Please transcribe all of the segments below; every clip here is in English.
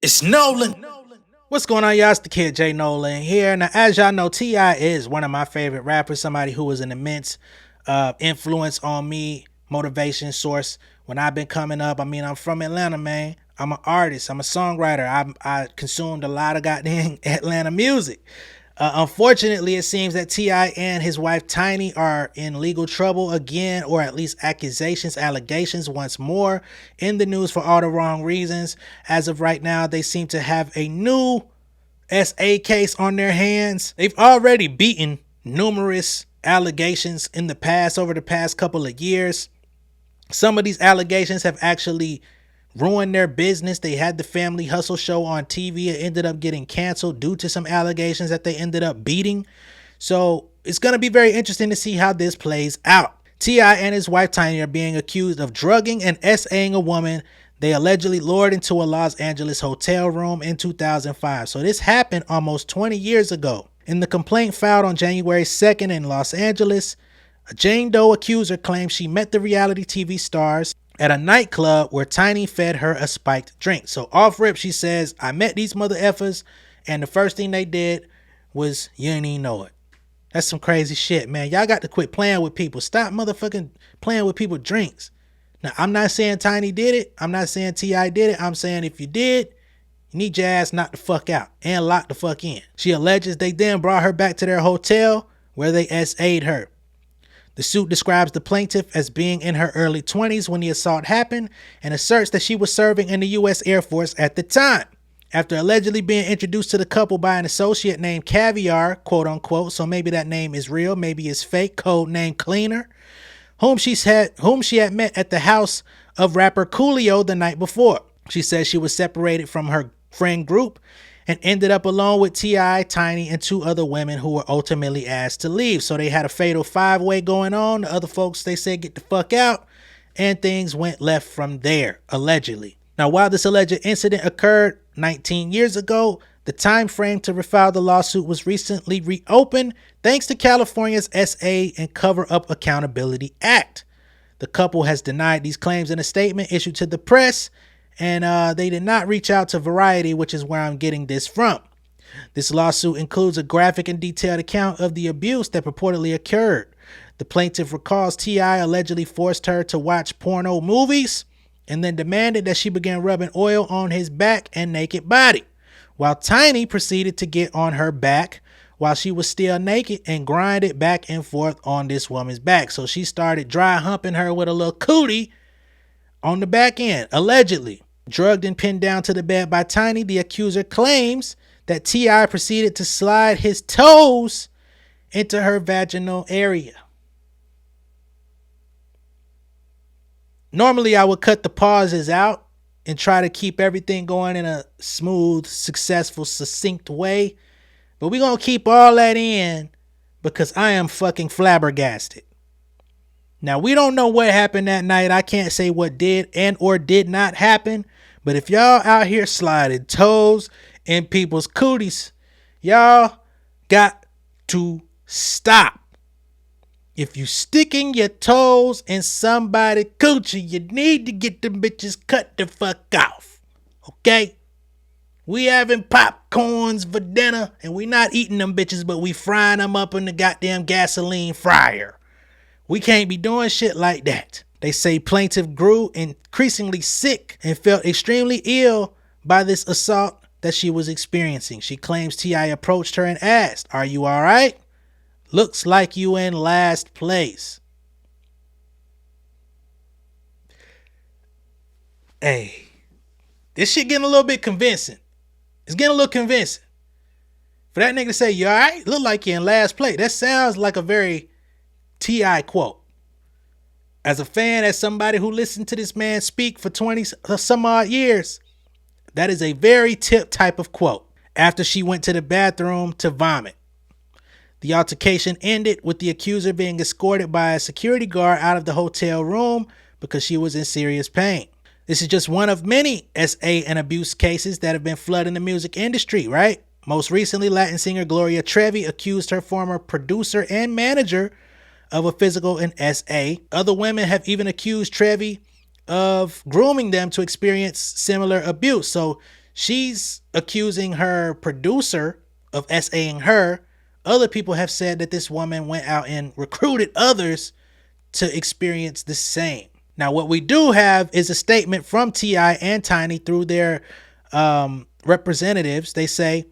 It's Nolan. What's going on, y'all? It's the kid J Nolan here. Now, as y'all know, T.I. is one of my favorite rappers, somebody who was an immense influence on me, motivation source when I've been coming up. I mean, I'm from Atlanta, man. I'm an artist. I'm a songwriter. I consumed a lot of goddamn Atlanta music. Unfortunately, it seems that T.I. and his wife Tiny are in legal trouble again, or at least allegations once more, in the news for all the wrong reasons. As of right now, they seem to have a new SA case on their hands. They've already beaten numerous allegations in the past, over the past couple of years. Some of these allegations have actually ruined their business. They had the Family Hustle show on TV. It ended up getting canceled due to some allegations that they ended up beating. So it's going to be very interesting to see how this plays out. T.I. and his wife Tiny are being accused of drugging and SAing a woman they allegedly lured into a Los Angeles hotel room in 2005. So this happened almost 20 years ago. In the complaint filed on January 2nd in Los Angeles, a Jane Doe accuser claims she met the reality TV stars at a nightclub where Tiny fed her a spiked drink. So off rip, she says, I met these mother effers, and the first thing they did was, you didn't even know it. That's some crazy shit, man. Y'all got to quit playing with people. Stop motherfucking playing with people's drinks. Now, I'm not saying Tiny did it. I'm not saying T.I. did it. I'm saying if you did, you need your ass knocked the fuck out and locked the fuck in. She alleges they then brought her back to their hotel where they SA'd her. The suit describes the plaintiff as being in her early 20s when the assault happened and asserts that she was serving in the U.S. Air Force at the time. After allegedly being introduced to the couple by an associate named Caviar, quote unquote, so maybe that name is real, maybe it's fake, code name Cleaner, whom she had met at the house of rapper Coolio the night before. She says she was separated from her friend group and ended up alone with T.I., Tiny, and two other women who were ultimately asked to leave. So they had a fatal five-way going on. The other folks, they said, get the fuck out, and things went left from there, allegedly. Now, while this alleged incident occurred 19 years ago, the time frame to refile the lawsuit was recently reopened thanks to California's SA and Cover-Up Accountability Act. The couple has denied these claims in a statement issued to the press, and they did not reach out to Variety, which is where I'm getting this from. This lawsuit includes a graphic and detailed account of the abuse that purportedly occurred. The plaintiff recalls T.I. allegedly forced her to watch porno movies and then demanded that she begin rubbing oil on his back and naked body, while Tiny proceeded to get on her back while she was still naked and grind it back and forth on this woman's back. So she started dry humping her with a little cootie on the back end, allegedly. Drugged and pinned down to the bed by Tiny, the accuser claims that T.I. proceeded to slide his toes into her vaginal area. Normally, I would cut the pauses out and try to keep everything going in a smooth, successful, succinct way. But we're going to keep all that in because I am fucking flabbergasted. Now, we don't know what happened that night. I can't say what did and or did not happen. But if y'all out here sliding toes in people's cooties, y'all got to stop. If you sticking your toes in somebody's coochie, you need to get them bitches cut the fuck off. Okay? We having popcorns for dinner, and we not eating them bitches, but we frying them up in the goddamn gasoline fryer. We can't be doing shit like that. They say plaintiff grew increasingly sick and felt extremely ill by this assault that she was experiencing. She claims T.I. approached her and asked, "Are you all right? Looks like you in last place." Hey, this shit getting a little bit convincing. It's getting a little convincing. For that nigga to say, "You all right? Look like you're in last place." That sounds like a very T.I. quote. As a fan, as somebody who listened to this man speak for 20 some odd years, that is a very tip type of quote. After she went to the bathroom to vomit. The altercation ended with the accuser being escorted by a security guard out of the hotel room because she was in serious pain. This is just one of many SA and abuse cases that have been flooding the music industry, right? Most recently, Latin singer Gloria Trevi accused her former producer and manager of a physical and SA. Other women have even accused Trevi of grooming them to experience similar abuse. So She's accusing her producer of SAing her. Other people have said that this woman went out and recruited others to experience the same. Now, what we do have is a statement from T.I. and Tiny through their representatives. They say,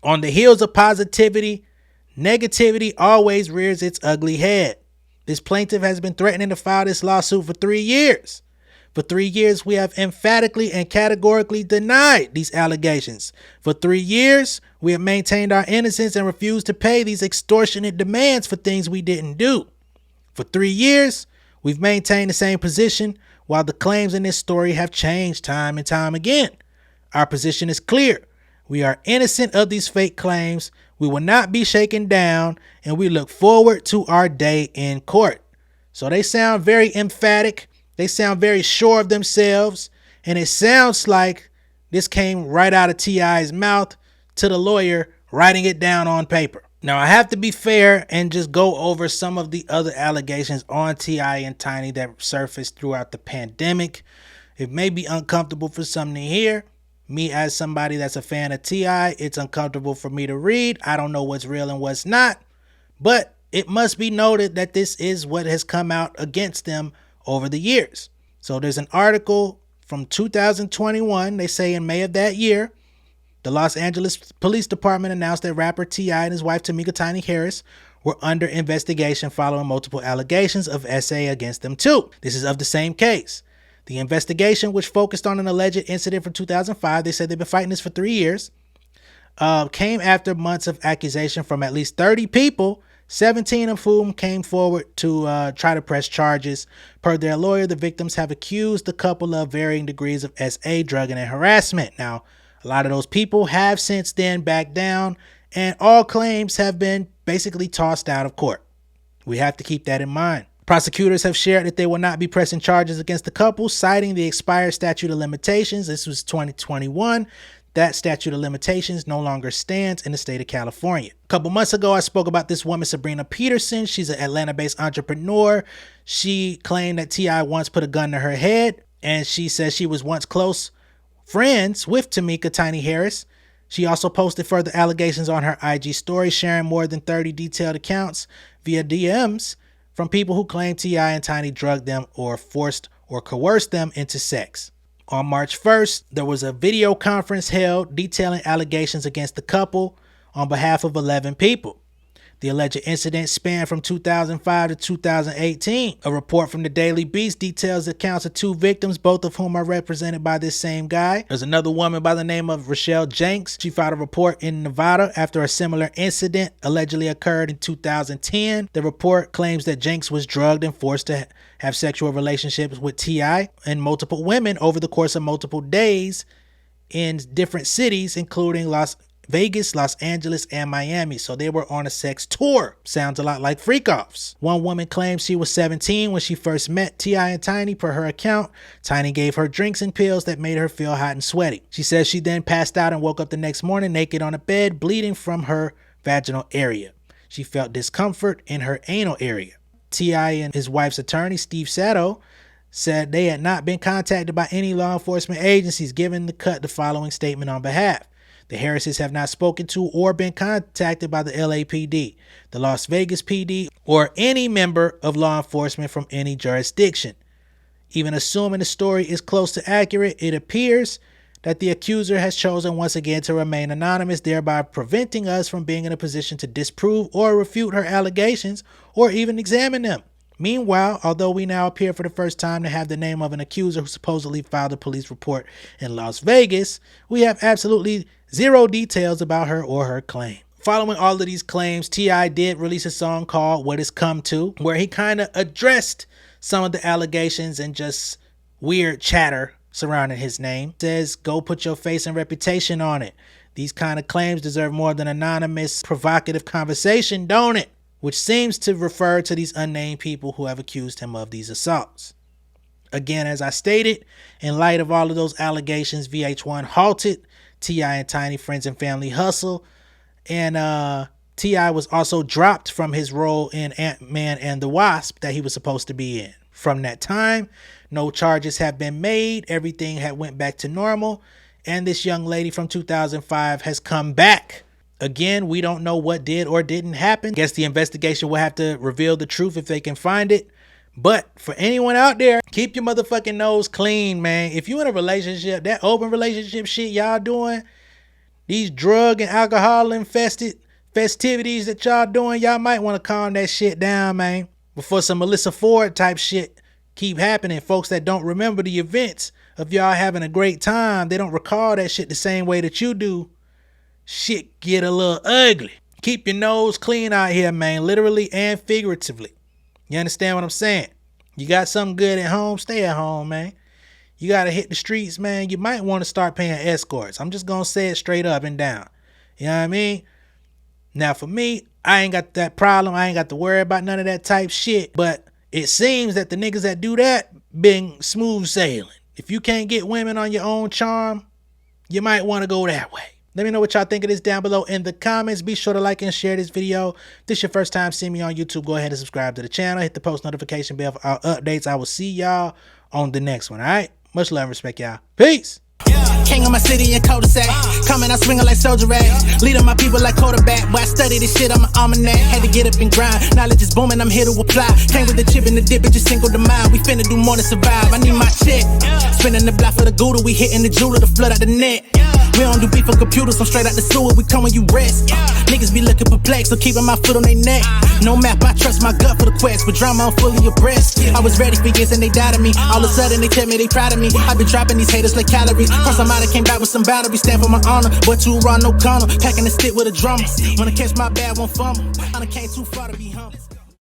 on the heels of positivity, negativity always rears its ugly head. This plaintiff has been threatening to file this lawsuit for 3 years. For 3 years, we have emphatically and categorically denied these allegations. For 3 years, we have maintained our innocence and refused to pay these extortionate demands for things we didn't do. For 3 years, we've maintained the same position while the claims in this story have changed time and time again. Our position is clear. We are innocent of these fake claims. We will not be shaken down, and we look forward to our day in court. So they sound very emphatic. They sound very sure of themselves, and it sounds like this came right out of T.I.'s mouth to the lawyer writing it down on paper. Now, I have to be fair and just go over some of the other allegations on T.I. and Tiny that surfaced throughout the pandemic. It may be uncomfortable for some to hear. Me, as somebody that's a fan of T.I., it's uncomfortable for me to read. I don't know what's real and what's not, but it must be noted that this is what has come out against them over the years. So there's an article from 2021. They say in May of that year, the Los Angeles Police Department announced that rapper T.I. and his wife Tamika Tiny Harris were under investigation following multiple allegations of SA against them too. This is of the same case. The investigation, which focused on an alleged incident from 2005, they said they've been fighting this for 3 years, came after months of accusation from at least 30 people, 17 of whom came forward to try to press charges. Per their lawyer, the victims have accused the couple of varying degrees of SA, drugging, and harassment. Now, a lot of those people have since then backed down, and all claims have been basically tossed out of court. We have to keep that in mind. Prosecutors have shared that they will not be pressing charges against the couple, citing the expired statute of limitations. This was 2021. That statute of limitations no longer stands in the state of California. A couple months ago, I spoke about this woman, Sabrina Peterson. She's an Atlanta-based entrepreneur. She claimed that T.I. once put a gun to her head, and she says she was once close friends with Tamika Tiny Harris. She also posted further allegations on her IG story, sharing more than 30 detailed accounts via DMs from people who claim T.I. and Tiny drugged them or forced or coerced them into sex. On March 1st, there was a video conference held detailing allegations against the couple on behalf of 11 people. The alleged incident spanned from 2005 to 2018. A report from the Daily Beast details accounts of 2 victims, both of whom are represented by this same guy. There's another woman by the name of Rochelle Jenks. She filed a report in Nevada after a similar incident allegedly occurred in 2010. The report claims that Jenks was drugged and forced to have sexual relationships with T.I. and multiple women over the course of multiple days in different cities, including Las Vegas, Los Angeles, and Miami. So they were on a sex tour. Sounds a lot like freak-offs. One woman claims she was 17 when she first met T.I. and Tiny. Per her account, Tiny gave her drinks and pills that made her feel hot and sweaty. She says she then passed out and woke up the next morning naked on a bed, bleeding from her vaginal area. She felt discomfort in her anal area. T.I. and his wife's attorney, Steve Sato, said they had not been contacted by any law enforcement agencies, giving the cut the following statement on behalf. The Harrises have not spoken to or been contacted by the LAPD, the Las Vegas PD, or any member of law enforcement from any jurisdiction. Even assuming the story is close to accurate, it appears that the accuser has chosen once again to remain anonymous, thereby preventing us from being in a position to disprove or refute her allegations or even examine them. Meanwhile, although we now appear for the first time to have the name of an accuser who supposedly filed a police report in Las Vegas, we have absolutely zero details about her or her claim. Following all of these claims, T.I. did release a song called What It's Come To, where he kind of addressed some of the allegations and just weird chatter surrounding his name. It says, go put your face and reputation on it. These kind of claims deserve more than anonymous, provocative conversation, don't it? Which seems to refer to these unnamed people who have accused him of these assaults. Again, as I stated, in light of all of those allegations, VH1 halted T.I. and Tiny Friends and Family Hustle, and T.I. was also dropped from his role in Ant-Man and the Wasp that he was supposed to be in. From that time, no charges have been made. Everything had went back to normal, and this young lady from 2005 has come back. Again, we don't know what did or didn't happen. Guess the investigation will have to reveal the truth if they can find it. But for anyone out there, keep your motherfucking nose clean, man. If you in a relationship, that open relationship shit y'all doing, these drug and alcohol infested festivities that y'all doing, y'all might want to calm that shit down, man. Before some Melissa Ford type shit keep happening. Folks that don't remember the events of y'all having a great time, they don't recall that shit the same way that you do. Shit get a little ugly. Keep your nose clean out here, man, literally and figuratively. You understand what I'm saying? You got something good at home, stay at home, man. You got to hit the streets, man. You might want to start paying escorts. I'm just going to say it straight up and down. You know what I mean? Now, for me, I ain't got that problem. I ain't got to worry about none of that type shit. But it seems that the niggas that do that been smooth sailing. If you can't get women on your own charm, you might want to go that way. Let me know what y'all think of this down below in the comments. Be sure to like and share this video. If this is your first time seeing me on YouTube, go ahead and subscribe to the channel. Hit the post notification bell for our updates. I will see y'all on the next one, all right? Much love and respect, y'all. Peace. King of my city in cul-de-sac. Coming out swinging like soldier rags. Leading my people like quarterback. Boy, I study this shit, I'm an almanac. Had to get up and grind. Knowledge is booming, I'm here to apply. Came with the chip and the dip, it just single the mind. We finna do more than survive. I need my check. Spinning the block for the Gouda. We hitting the jeweler to flood out the net. We don't do beef for computers, I'm straight out the sewer. We come when you rest. Niggas be looking perplexed, so keeping my foot on their neck. No map, I trust my gut for the quest. With drama, I'm fully abreast. I was ready for years and they doubted me. All of a sudden they tell me they proud of me. I been dropping these haters like calories. Cross I'm out, I came back with some boundaries. Stand for my honor, but too raw, no corner. Packing the stick with a drummer. Wanna catch my bad, won't fumble. I done came too far to be humble.